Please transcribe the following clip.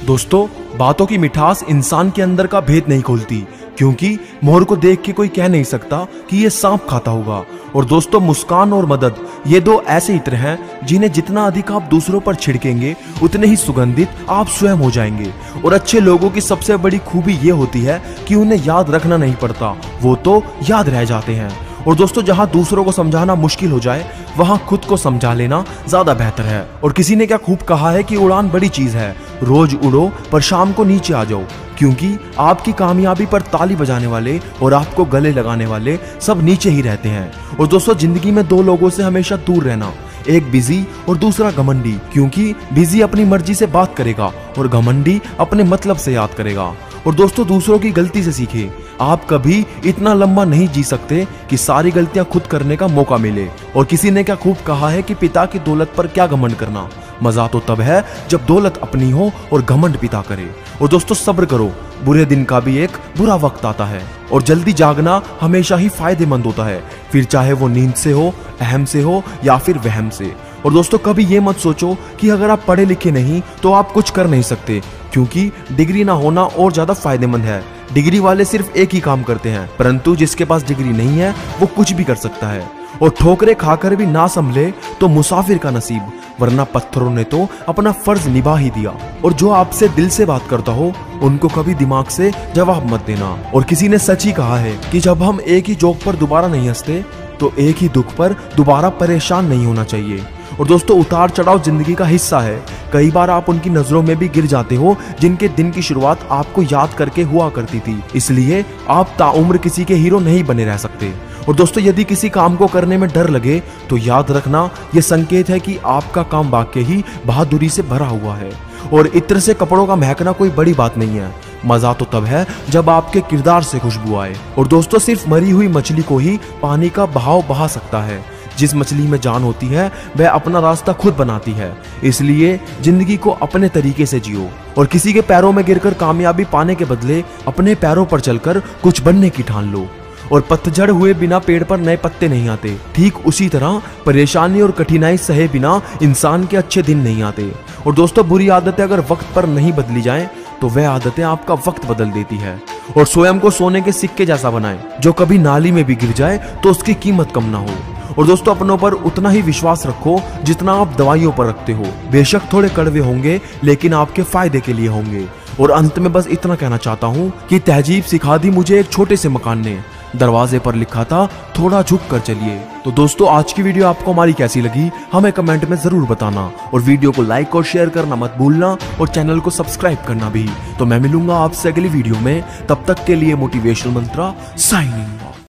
दोस्तों, बातों की मिठास इंसान के अंदर का भेद नहीं खोलती, क्योंकि मोर को देख के कोई कह नहीं सकता कि ये सांप खाता होगा। और दोस्तों, मुस्कान और मदद ये दो ऐसे इत्र हैं जिन्हें जितना अधिक आप दूसरों पर छिड़केंगे उतने ही सुगंधित आप स्वयं हो जाएंगे। और अच्छे लोगों की सबसे बड़ी खूबी ये होती है कि उन्हें याद रखना नहीं पड़ता, वो तो याद रह जाते हैं। और दोस्तों, जहां दूसरों को समझाना मुश्किल हो जाए वहां खुद को समझा लेना ज्यादा बेहतर है। और किसी ने क्या खूब कहा है कि उड़ान बड़ी चीज है, रोज उड़ो पर शाम को नीचे आ जाओ, क्योंकि आपकी कामयाबी पर ताली बजाने वाले और आपको गले लगाने वाले सब नीचे ही रहते हैं। और दोस्तों, जिंदगी में दो लोगों से हमेशा दूर रहना, एक बिजी और दूसरा घमंडी, क्योंकि बिजी अपनी मर्जी से बात करेगा और घमंडी अपने मतलब से याद करेगा। और दोस्तों, दूसरों की गलती से सीखे। आप कभी इतना लंबा नहीं जी सकते कि सारी गलतियां खुद करने का मौका मिले। और किसी ने क्या खूब कहा है कि पिता की दौलत पर क्या घमंड करना, मजा तो तब है जब दौलत अपनी हो और घमंड पिता करे। और दोस्तों, सब्र करो, बुरे दिन का भी एक बुरा वक्त आता है। और जल्दी जागना हमेशा ही फायदेमंद होता है, फिर चाहे वो नींद से हो, अहम से हो या फिर वहम से। और दोस्तों, कभी ये मत सोचो कि अगर आप पढ़े लिखे नहीं तो आप कुछ कर नहीं सकते, क्योंकि डिग्री ना होना और ज्यादा फायदेमंद है। डिग्री वाले सिर्फ एक ही काम करते हैं, परंतु जिसके पास डिग्री नहीं है वो कुछ भी कर सकता है। और ठोकरे खाकर भी ना संभले तो मुसाफिर का नसीब, वरना पत्थरों ने तो अपना फर्ज निभा ही दिया। और जो आपसे दिल से बात करता हो उनको कभी दिमाग से जवाब मत देना। और किसी ने सच ही कहा है कि जब हम एक ही जोक पर दोबारा नहीं हंसते तो एक ही दुख पर दोबारा परेशान नहीं होना चाहिए। और दोस्तों, उतार चढ़ाव जिंदगी का हिस्सा है। कई बार आप उनकी नजरों में भी गिर जाते हो जिनके दिन की शुरुआत आपको याद करके हुआ करती थी, इसलिए आप ताउम्र किसी के हीरो नहीं बने रह सकते। और दोस्तों, यदि किसी काम को करने में डर लगे तो याद रखना यह संकेत है कि आपका काम वाकई ही बहादुरी से भरा हुआ है। और इत्र से कपड़ों का महकना कोई बड़ी बात नहीं है, मजा तो तब है जब आपके किरदार से खुशबू आए। और दोस्तों, सिर्फ मरी हुई मछली को ही पानी का बहाव बहा सकता है। जिस मछली में जान होती है वह अपना रास्ता खुद बनाती है, इसलिए जिंदगी को अपने तरीके से जियो। और किसी के पैरों में गिरकर कामयाबी पाने के बदले अपने पैरों पर चलकर कुछ बनने की ठान लो। और पतझड़ हुए बिना पेड़ पर नए पत्ते नहीं आते, ठीक उसी तरह परेशानी और कठिनाई सहे बिना इंसान के अच्छे दिन नहीं आते। और दोस्तों, बुरी आदतें अगर वक्त पर नहीं बदली जाएं तो वह आदतें आपका वक्त बदल देती है। और स्वयं को सोने के सिक्के जैसा बनाएं, जो कभी नाली में भी गिर जाए तो उसकी कीमत कम ना हो। और दोस्तों, अपनों पर उतना ही विश्वास रखो जितना आप दवाइयों पर रखते हो। बेशक थोड़े कड़वे होंगे लेकिन आपके फायदे के लिए होंगे। और अंत में बस इतना कहना चाहता हूँ कि तहजीब सिखा दी मुझे एक छोटे से मकान ने, दरवाजे पर लिखा था थोड़ा झुक कर चलिए। तो दोस्तों, आज की वीडियो आपको हमारी कैसी लगी हमें कमेंट में जरूर बताना। और वीडियो को लाइक और शेयर करना मत भूलना और चैनल को सब्सक्राइब करना भी। तो मैं मिलूंगा आपसे अगली वीडियो में, तब तक के लिए मोटिवेशनल मंत्रा साइनिंग।